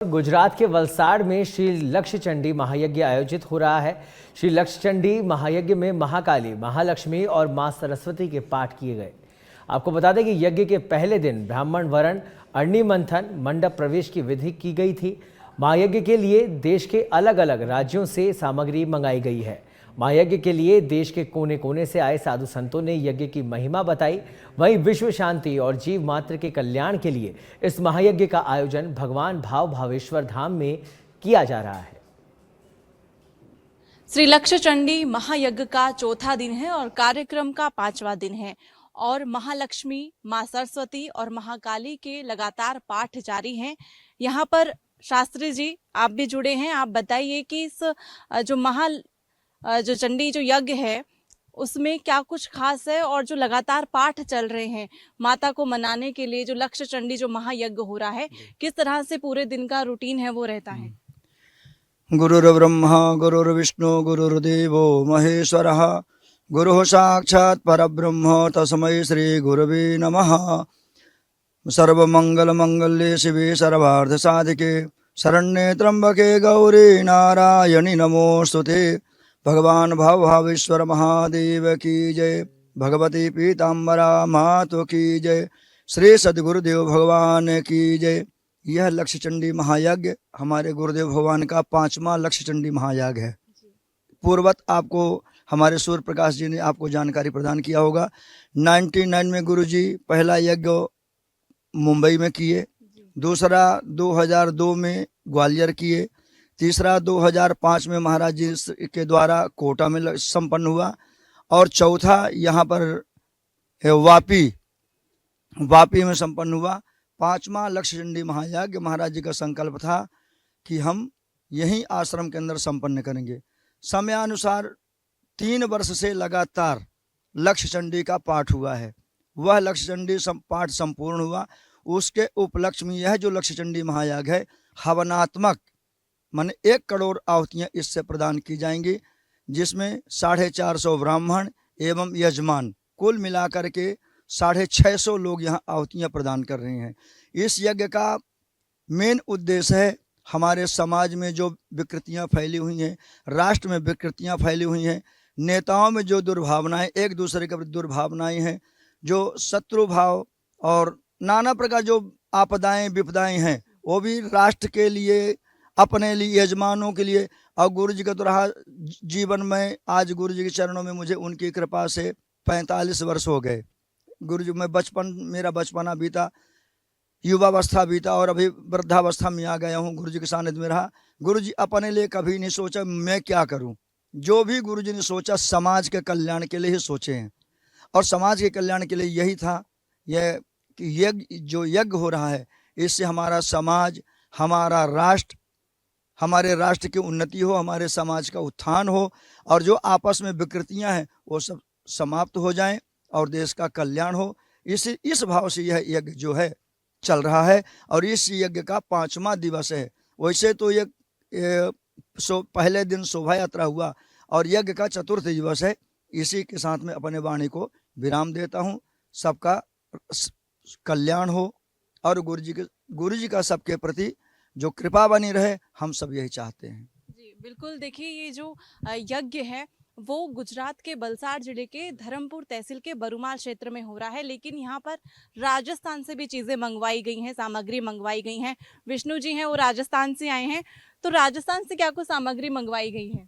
गुजरात के वलसाड़ में श्री लक्ष्य चंडी महायज्ञ आयोजित हो रहा है। श्री लक्ष्य चंडी महायज्ञ में महाकाली, महालक्ष्मी और मां सरस्वती के पाठ किए गए। आपको बता दें कि यज्ञ के पहले दिन ब्राह्मण वरण, अग्नि मंथन, मंडप प्रवेश की विधि की गई थी। महायज्ञ के लिए देश के अलग अलग राज्यों से सामग्री मंगाई गई है। महायज्ञ के लिए देश के कोने कोने से आए साधु संतों ने यज्ञ की महिमा बताई। वहीं विश्व शांति और जीव मात्र के कल्याण के लिए इस महायज्ञ का आयोजन भगवान भावेश्वर धाम में किया जा रहा है। श्री लक्ष्य चंडी महायज्ञ का चौथा दिन है और कार्यक्रम का 5वां दिन है और महालक्ष्मी, मां सरस्वती और महाकाली के लगातार पाठ जारी हैं। यहाँ पर शास्त्री जी आप भी जुड़े हैं, आप बताइए कि इस जो चंडी जो यज्ञ है उसमें क्या कुछ खास है और जो लगातार पाठ चल रहे हैं माता को मनाने के लिए, जो लक्ष्य चंडी जो महायज्ञ हो रहा है, किस तरह से पूरे दिन का रूटीन है वो रहता है। गुरुर्ब्रह्मा गुरुर्विष्णु गुरुर्देवो महेश्वरः, गुरुः साक्षात् परब्रह्म तस्मै श्री गुरवे नमः। सर्वमंगल मंगल्ये शिवे सर्वार्थ साधिके शरण्ये त्र्यंबके गौरी नारायणि नमोस्तुते। भगवान भावेश्वर महादेव की जय, भगवती पीताम्बरा मातु की जय, श्री सद्गुरुदेव भगवान की जय। यह लक्ष्य चंडी महायज्ञ हमारे गुरुदेव भगवान का 5वां लक्ष्य चंडी महायज्ञ है। पूर्वत आपको हमारे सूर्य प्रकाश जी ने आपको जानकारी प्रदान किया होगा। 99 में गुरुजी पहला यज्ञ मुंबई में किए, दूसरा 2002 में ग्वालियर किए, तीसरा 2005 में महाराज जी के द्वारा कोटा में संपन्न हुआ और चौथा यहाँ पर वापी में संपन्न हुआ। 5वां लक्ष्य चंडी महायज्ञ महाराज जी का संकल्प था कि हम यहीं आश्रम के अंदर संपन्न करेंगे। समयानुसार 3 वर्ष से लगातार लक्ष्य चंडी का पाठ हुआ है। वह लक्ष्य चंडी पाठ संपूर्ण हुआ। उसके उपलक्ष्य में यह जो लक्ष्य चंडी महायज्ञ है हवनात्मक माने 1 करोड़ आहुतियाँ इससे प्रदान की जाएंगी, जिसमें 450 ब्राह्मण एवं यजमान कुल मिलाकर के 650 लोग यहाँ आहुतियाँ प्रदान कर रहे हैं। इस यज्ञ का मेन उद्देश्य है हमारे समाज में जो विकृतियाँ फैली हुई हैं, राष्ट्र में विकृतियाँ फैली हुई हैं, नेताओं में जो दुर्भावनाएं, एक दूसरे के प्रति दुर्भावनाएं हैं, जो शत्रु भाव और नाना प्रकार जो आपदाएं विपदाएं हैं, वो भी राष्ट्र के लिए, अपने लिए, यजमानों के लिए। और गुरु जी का तो रहा जीवन में, आज गुरु जी के चरणों में मुझे उनकी कृपा से 45 वर्ष हो गए। गुरु जी में मेरा बचपना बीता, युवावस्था बीता और अभी वृद्धावस्था में आ गया हूँ। गुरु जी के सानिध्य में रहा। गुरु जी अपने लिए कभी नहीं सोचा मैं क्या करूँ। जो भी गुरु जी ने सोचा समाज के कल्याण के लिए ही सोचे हैं और समाज के कल्याण के लिए यही था यह कि जो यज्ञ हो रहा है इससे हमारा समाज, हमारा राष्ट्र, हमारे राष्ट्र की उन्नति हो, हमारे समाज का उत्थान हो और जो आपस में विकृतियां हैं वो सब समाप्त हो जाएं और देश का कल्याण हो। इस भाव से यह यज्ञ जो है चल रहा है और इस यज्ञ का 5वां दिवस है। वैसे तो ये पहले दिन शोभा यात्रा हुआ और यज्ञ का 4th दिवस है। इसी के साथ में अपने वाणी को विराम देता हूँ। सबका कल्याण हो और गुरु जी का सबके प्रति जो कृपा बनी रहे, हम सब यही चाहते हैं। जी बिल्कुल। देखिए ये जो यज्ञ है वो गुजरात के वलसाड़ जिले के धर्मपुर तहसील के बरूमाल क्षेत्र में हो रहा है, लेकिन यहाँ पर राजस्थान से भी चीजें मंगवाई गई हैं, सामग्री मंगवाई गई हैं। विष्णु जी हैं वो राजस्थान से आए हैं, तो राजस्थान से क्या कुछ सामग्री मंगवाई गई है?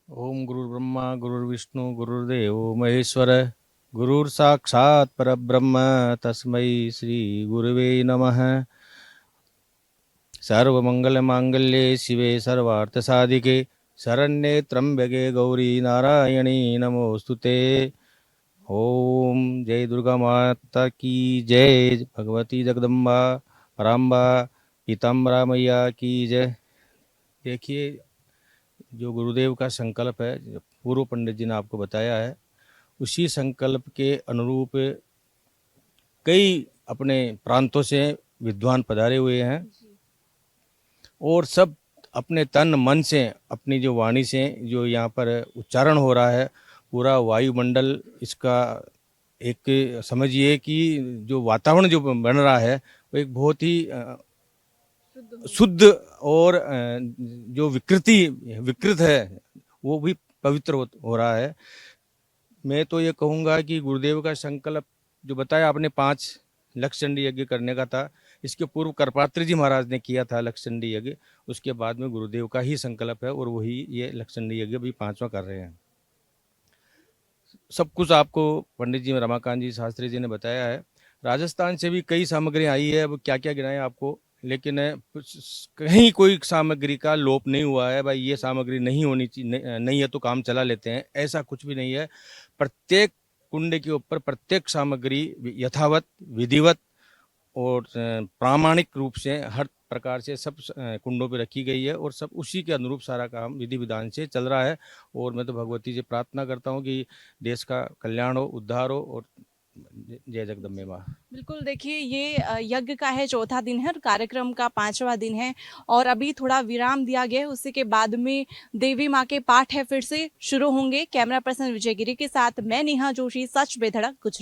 ओम गुरुर्ब्रह्मा गुरुर्विष्णु गुरुर्देवो महेश्वर, गुरुर साक्षात् परब्रह्म तस्मै श्री गुरुवे नमः। सर्वमंगल मांगल्ये शिवे सर्वार्थ साधिके शरण्ये त्र्यंबके गौरी नारायणी नमोस्तुते। ओम जय दुर्गा माता की जय, भगवती जगदम्बा पराम्बा पीताम्बरा मैया की जय। देखिए जो गुरुदेव का संकल्प है, पूर्व पंडित जी ने आपको बताया है, उसी संकल्प के अनुरूप कई अपने प्रांतों से विद्वान पधारे हुए हैं और सब अपने तन मन से, अपनी जो वाणी से जो यहाँ पर उच्चारण हो रहा है, पूरा वायुमंडल इसका एक समझिए कि जो वातावरण जो बन रहा है वो एक बहुत ही शुद्ध और जो विकृत है वो भी पवित्र हो रहा है। मैं तो ये कहूँगा कि गुरुदेव का संकल्प जो बताया आपने 5 लक्षचंडी यज्ञ करने का था, इसके पूर्व करपात्री जी महाराज ने किया था लक्षचंडी यज्ञ, उसके बाद में गुरुदेव का ही संकल्प है और वही ये लक्षचंडी यज्ञ भी 5वां कर रहे हैं। सब कुछ आपको पंडित जी रमाकांत जी शास्त्री जी ने बताया है। राजस्थान से भी कई सामग्री आई है, अब क्या क्या गिनाएं आपको, लेकिन कहीं कोई सामग्री का लोप नहीं हुआ है। भाई ये सामग्री नहीं होनी चाहिए, नहीं है तो काम चला लेते हैं, ऐसा कुछ भी नहीं है। प्रत्येक कुंड के ऊपर प्रत्येक सामग्री यथावत विधिवत और प्रामाणिक रूप से हर प्रकार से सब कुंडों पे रखी गई है और सब उसी के अनुरूप सारा काम विधि विधान से चल रहा है। और मैं तो भगवती से प्रार्थना करता हूँ कि देश का कल्याण हो, उद्धार हो और जय जगदम्बे माँ। बिल्कुल, देखिए ये यज्ञ का है चौथा दिन है और कार्यक्रम का 5वां दिन है और अभी थोड़ा विराम दिया गया है। उसी के बाद में देवी माँ के पाठ है फिर से शुरू होंगे। कैमरा पर्सन विजय गिरी के साथ मैं नेहा जोशी, सच बेधड़क गुजरात।